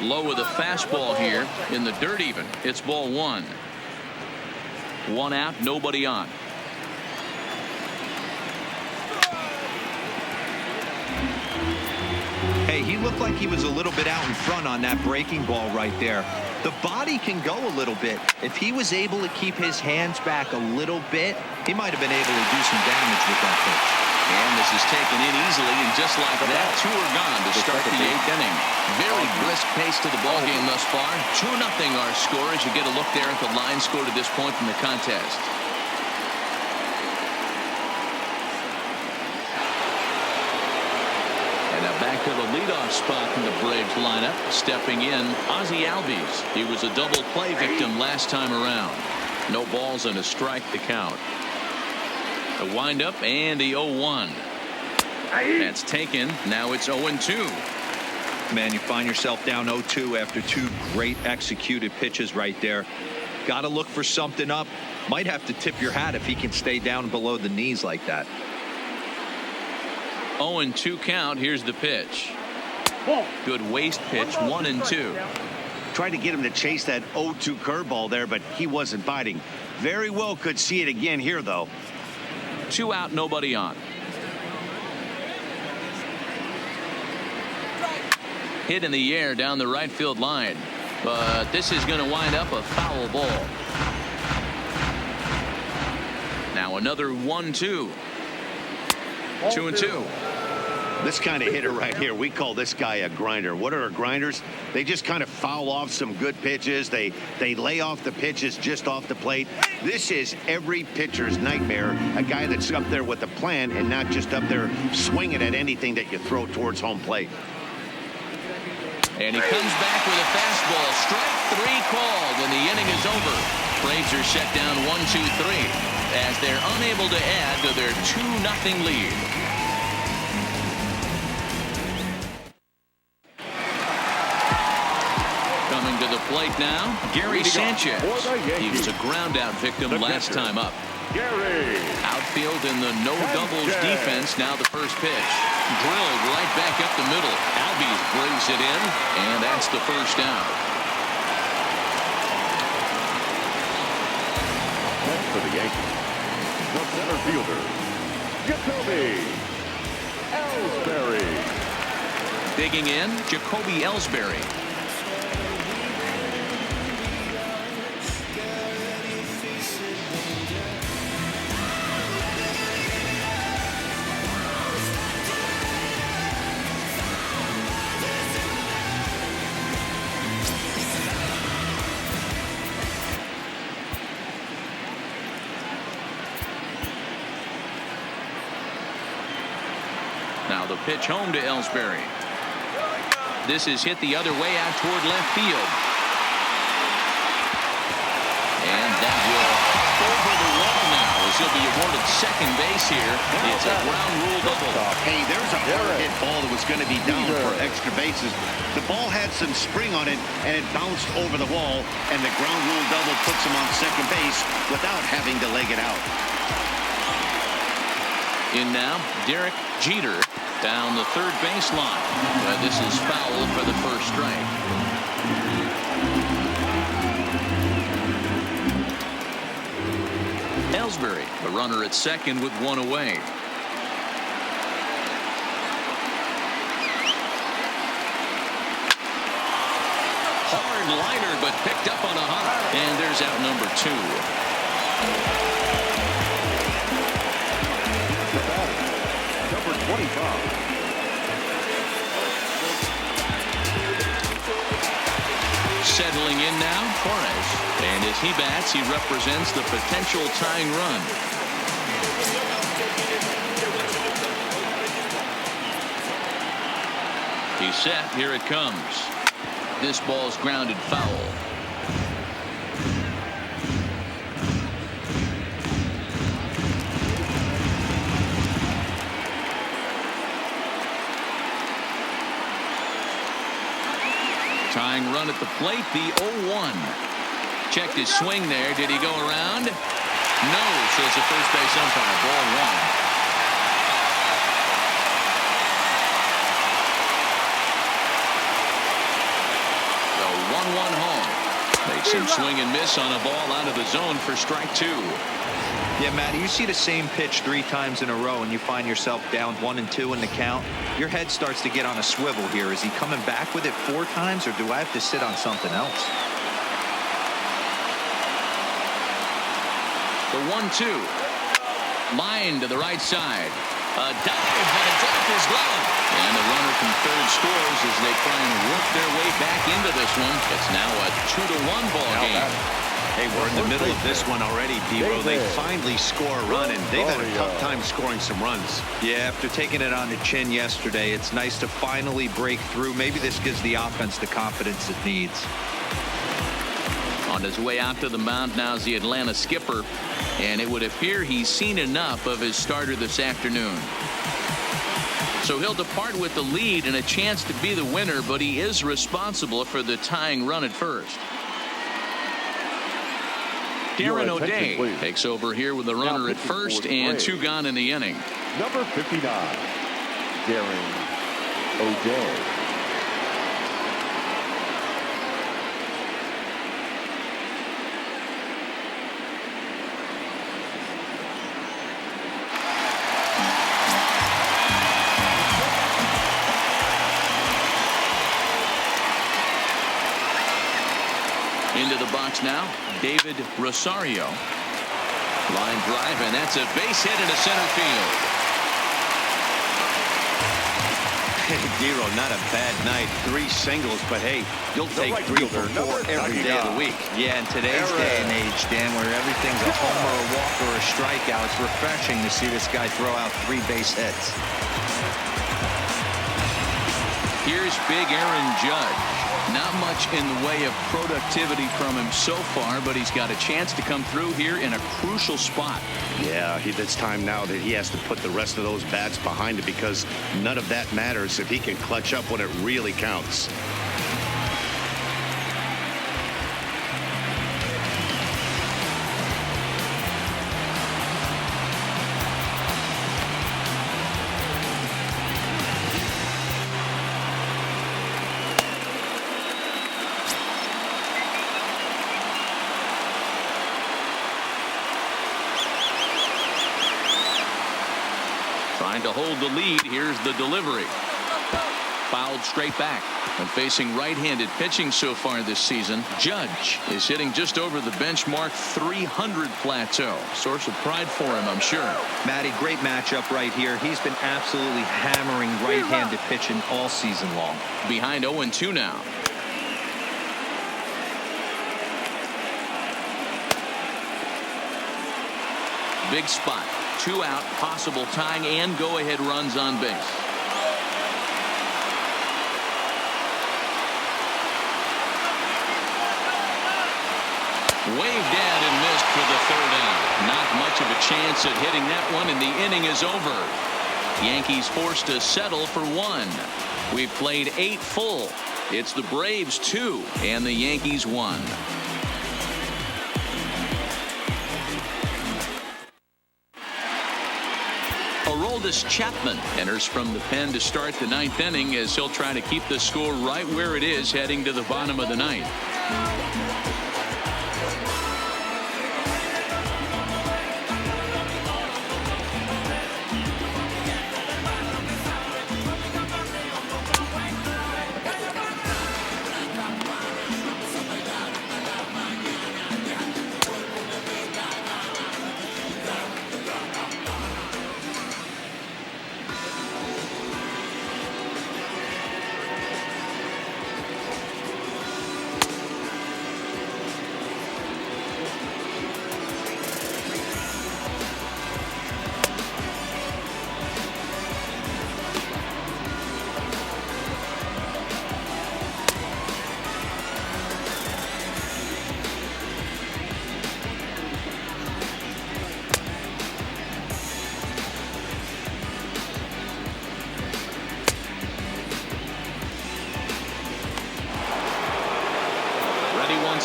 Low with a fastball here in the dirt even. It's ball 1. 1 out, nobody on. Hey, he looked like he was a little bit out in front on that breaking ball right there. The body can go a little bit. If he was able to keep his hands back a little bit, he might have been able to do some damage with that pitch. And this is taken in easily, and just like that, 2 are gone to start the 8th inning. Very brisk pace to the ball game thus far. 2-0 our score as you get a look there at the line score to this point in the contest. And now back to the leadoff spot in the Braves lineup. Stepping in, Ozzie Albies. He was a double play victim last time around. No balls and a strike to count. The windup and the 0-1. That's taken. Now it's 0-2. Man, you find yourself down 0-2 after 2 great executed pitches right there. Got to look for something up. Might have to tip your hat if he can stay down below the knees like that. 0-2 count. Here's the pitch. Good waist pitch. 1-2. Tried to get him to chase that 0-2 curveball there, but he wasn't biting. Very well could see it again here, though. 2 out, nobody on. Hit in the air down the right field line, but this is going to wind up a foul ball. Now another 1-2. 2-2. This kind of hitter right here, we call this guy a grinder. What are grinders? They just kind of foul off some good pitches. They lay off the pitches just off the plate. This is every pitcher's nightmare. A guy that's up there with a plan and not just up there swinging at anything that you throw towards home plate. And he comes back with a fastball. Strike three called, and the inning is over. Braves are set down 1-2-3 as they're unable to add to their 2-0 lead. Coming to the plate now, Gary Sanchez. He was a ground-out victim last time up. Gary. Outfield in the no doubles defense. Now the first pitch. Drilled right back up the middle. Albies brings it in, and that's the first out. Next for the Yankees, the center fielder, Jacoby Ellsbury. Digging in, Jacoby Ellsbury. Now the pitch home to Ellsbury. This is hit the other way out toward left field. And that will over the wall now as he'll be awarded second base here. It's a ground rule double. Hey, there's a hard hit ball that was going to be down for extra bases. The ball had some spring on it, and it bounced over the wall, and the ground rule double puts him on second base without having to leg it out. In now, Derek Jeter down the third baseline. This is foul for the first strike. Ellsbury, a runner at second with one away. Hard liner, but picked up on a hop. And there's out number 2. Number 25. Settling in now, Torres. And as he bats, he represents the potential tying run. He's set. Here it comes. This ball's grounded foul. Tying run at the plate, the 0-1. Checked his swing there. Did he go around? No, says the first base umpire. Ball 1. The 1-1 home. Makes him swing and miss on a ball out of the zone for strike 2. Yeah, Matty, you see the same pitch 3 times in a row and you find yourself down 1-2 in the count. Your head starts to get on a swivel here. Is he coming back with it 4 times, or do I have to sit on something else? The 1-2. Line to the right side. A dive, but it's off his glove. And the runner from third scores as they try and work their way back into this one. It's now a 2-1 ball game. Hey, we're in the middle of this one already, D-Row. They finally score a run, and they've had a tough time scoring some runs. Yeah, after taking it on the chin yesterday, it's nice to finally break through. Maybe this gives the offense the confidence it needs. On his way out to the mound now is the Atlanta skipper, and it would appear he's seen enough of his starter this afternoon. So he'll depart with the lead and a chance to be the winner, but he is responsible for the tying run at first. Darren O'Day takes over here with the runner at first and 2 gone in the inning. Number 59, Darren O'Day. Into the box now, David Rosario. Line drive, and that's a base hit into center field. Hey, D-Row, not a bad night. 3 singles, but hey, you'll take 3 for 4 every day of the week. Yeah, in today's day and age, Dan, where everything's a homer, a walk, or a strikeout, it's refreshing to see this guy throw out 3 base hits. Here's big Aaron Judge. Not much in the way of productivity from him so far, but he's got a chance to come through here in a crucial spot. Yeah, it's time now that he has to put the rest of those bats behind it, because none of that matters if he can clutch up when it really counts. Trying to hold the lead. Here's the delivery. Fouled straight back. And facing right-handed pitching so far this season, Judge is hitting just over the benchmark 300 plateau. Source of pride for him, I'm sure. Matty, great matchup right here. He's been absolutely hammering right-handed pitching all season long. Behind 0-2 now. Big spot. 2 out, possible tying and go-ahead runs on base. Waved at and missed for the 3rd out. Not much of a chance at hitting that one, and the inning is over. Yankees forced to settle for 1. We've played 8 full. It's the Braves 2 and the Yankees 1. Aroldis Chapman enters from the pen to start the 9th inning, as he'll try to keep the score right where it is heading to the bottom of the 9th.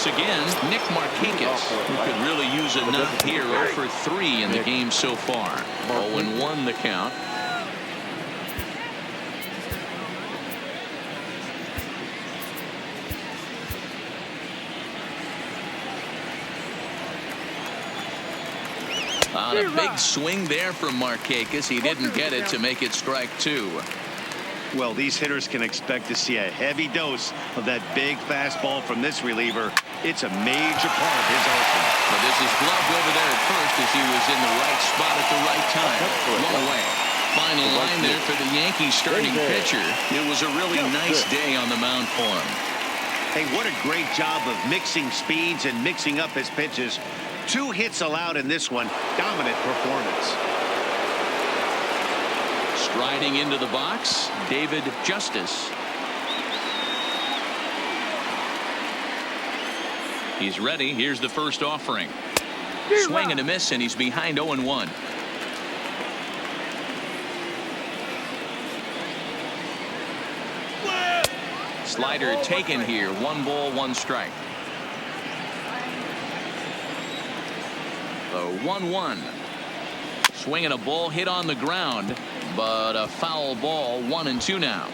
Again, Nick Markakis, who could really use a knock here. 0 for 3 in the game so far. 0-1 the count. On a big swing there from Markakis. He didn't get it to make it strike 2. Well, these hitters can expect to see a heavy dose of that big fastball from this reliever. It's a major part of his arsenal. But this is gloved over there at first, as he was in the right spot at the right time. One away. Final line there for the Yankees starting pitcher. It was a really nice day on the mound for him. Hey, what a great job of mixing speeds and mixing up his pitches. 2 hits allowed in this one. Dominant performance. Striding into the box, David Justice. He's ready. Here's the first offering. Swing and a miss, and he's behind 0-1. Slider taken here. 1 ball, 1 strike. The 1-1. Swinging a ball hit on the ground, but a foul ball. 1-2 now.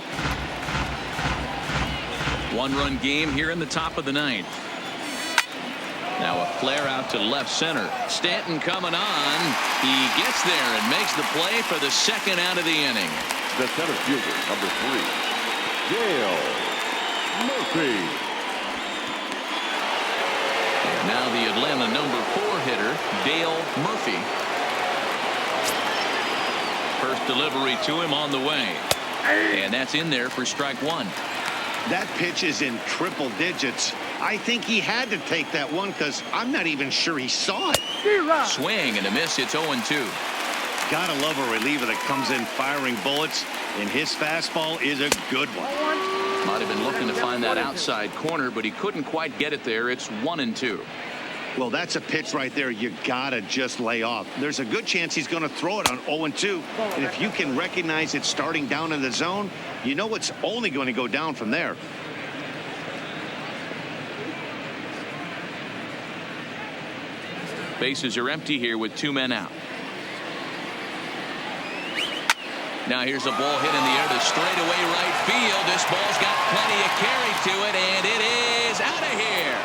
1-run game here in the top of the 9th. Now a flare out to left center. Stanton coming on. He gets there and makes the play for the 2nd out of the inning. The center fielder, number 3, Dale Murphy. And now the Atlanta number 4 hitter, Dale Murphy. First delivery to him on the way. And that's in there for strike 1. That pitch is in triple digits. I think he had to take that one, because I'm not even sure he saw it. Swing and a miss. It's 0-2. Gotta love a reliever that comes in firing bullets, and his fastball is a good one. Might have been looking to find that outside corner, but he couldn't quite get it there. It's 1-2. Well, that's a pitch right there you gotta just lay off. There's a good chance he's going to throw it on 0-2. And if you can recognize it starting down in the zone, you know it's only going to go down from there. Bases are empty here with 2 men out. Now here's a ball hit in the air to straightaway right field. This ball's got plenty of carry to it, and it is out of here.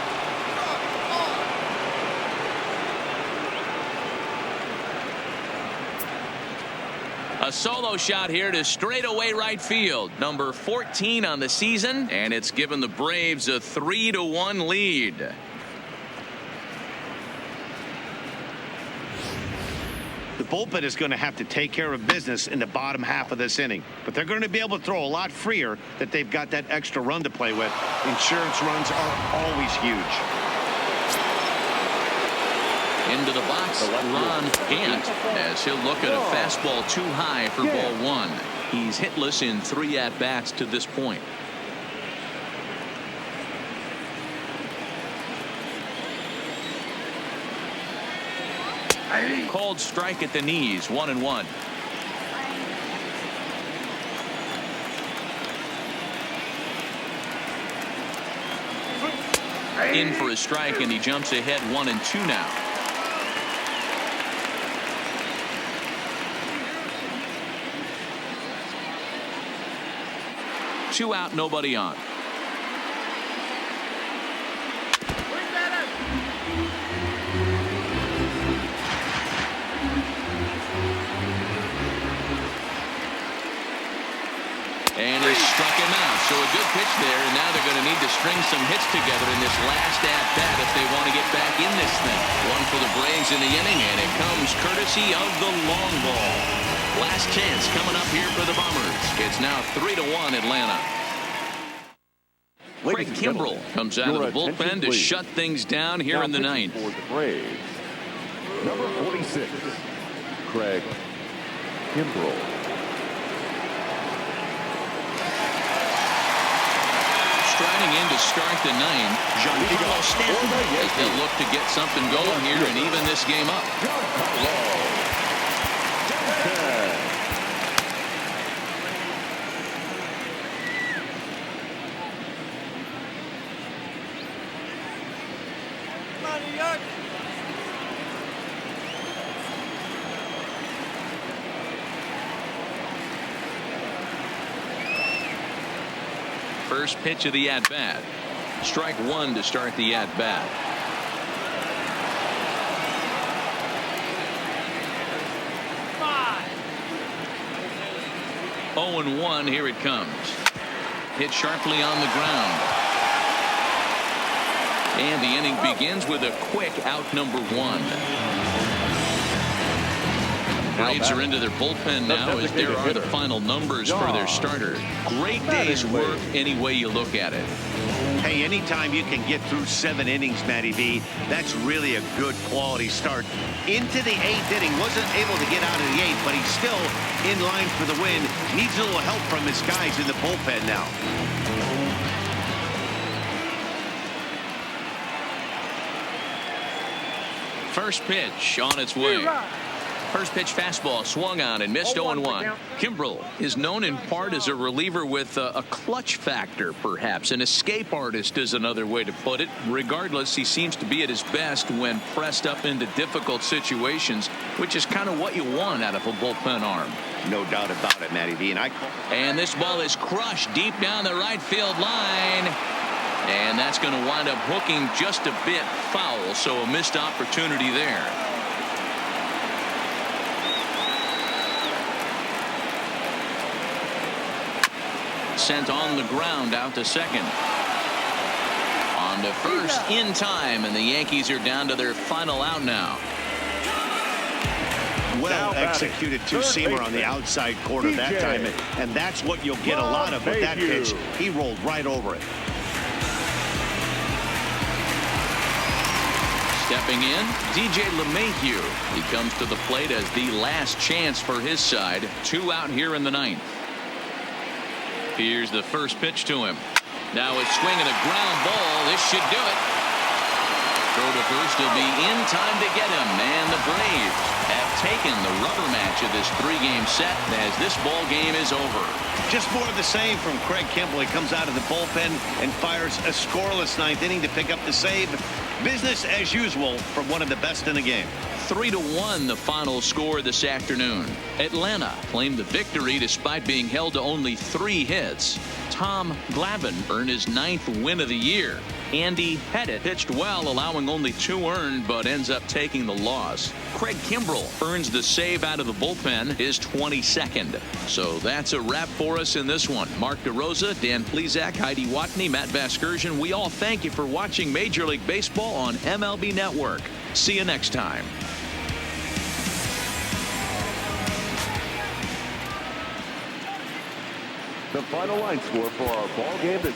A solo shot here to straightaway right field. Number 14 on the season, and it's given the Braves a 3-1 lead. The bullpen is going to have to take care of business in the bottom half of this inning, but they're going to be able to throw a lot freer that they've got that extra run to play with. Insurance runs are always huge. Into the box, Ron Gant, as he'll look at a fastball too high for ball 1. He's hitless in 3 at-bats to this point. Called strike at the knees, 1-1. In for a strike, and he jumps ahead 1-2 now. Two out, nobody on. And he struck him out. So a good pitch there, and now they're going to need to string some hits together in this last at-bat if they want to get back in this thing. One for the Braves in the inning, and it comes courtesy of the long ball. Last chance coming up here for the Bombers. It's now 3-1 Atlanta. Craig Kimbrell comes out of the bullpen to shut things down here in the ninth. For the Braves, number 46, Craig Kimbrell. Striding in to start the ninth, Giancarlo Stanton, as they'll look to get something going here and even this game up. First pitch of the at-bat. Strike 1 to start the at-bat. Oh, 0-1. Here it comes. Hit sharply on the ground. And the inning begins with a quick out number 1. Braves are into their bullpen now as there are the final numbers for their starter. Great day's work any way you look at it. Hey, anytime you can get through 7 innings, Matty V, that's really a good quality start. Into the 8th inning, wasn't able to get out of the 8th, but he's still in line for the win. Needs a little help from his guys in the bullpen now. First pitch on its way. First pitch fastball swung on and missed 0-1. Kimbrell is known in part as a reliever with a clutch factor, perhaps. An escape artist is another way to put it. Regardless, he seems to be at his best when pressed up into difficult situations, which is kind of what you want out of a bullpen arm. No doubt about it, Matty V. And this ball is crushed deep down the right field line. And that's going to wind up hooking just a bit foul, so a missed opportunity there. Sent on the ground out to second. On to first in time, and the Yankees are down to their final out now. Well executed two-seamer on the outside corner that time, and that's what you'll get a lot of with that pitch. He rolled right over it. Stepping in, DJ LeMahieu. He comes to the plate as the last chance for his side. 2 out here in the ninth. Here's the first pitch to him. Now a swing and a ground ball. This should do it. Throw to first will be in time to get him. And the Braves have taken the rubber match of this 3-game set as this ball game is over. Just more of the same from Craig Kimbrel. He comes out of the bullpen and fires a scoreless 9th inning to pick up the save. Business as usual from one of the best in the game. 3-1 the final score this afternoon. Atlanta claimed the victory despite being held to only 3 hits. Tom Glavine earned his 9th win of the year. Andy Pettit pitched well, allowing only 2 earned, but ends up taking the loss. Craig Kimbrel earns the save out of the bullpen, his 22nd. So that's a wrap for us in this one. Mark DeRosa, Dan Plesac, Heidi Watney, Matt Vasgersian, we all thank you for watching Major League Baseball on MLB Network. See you next time. The final line score for our ball game this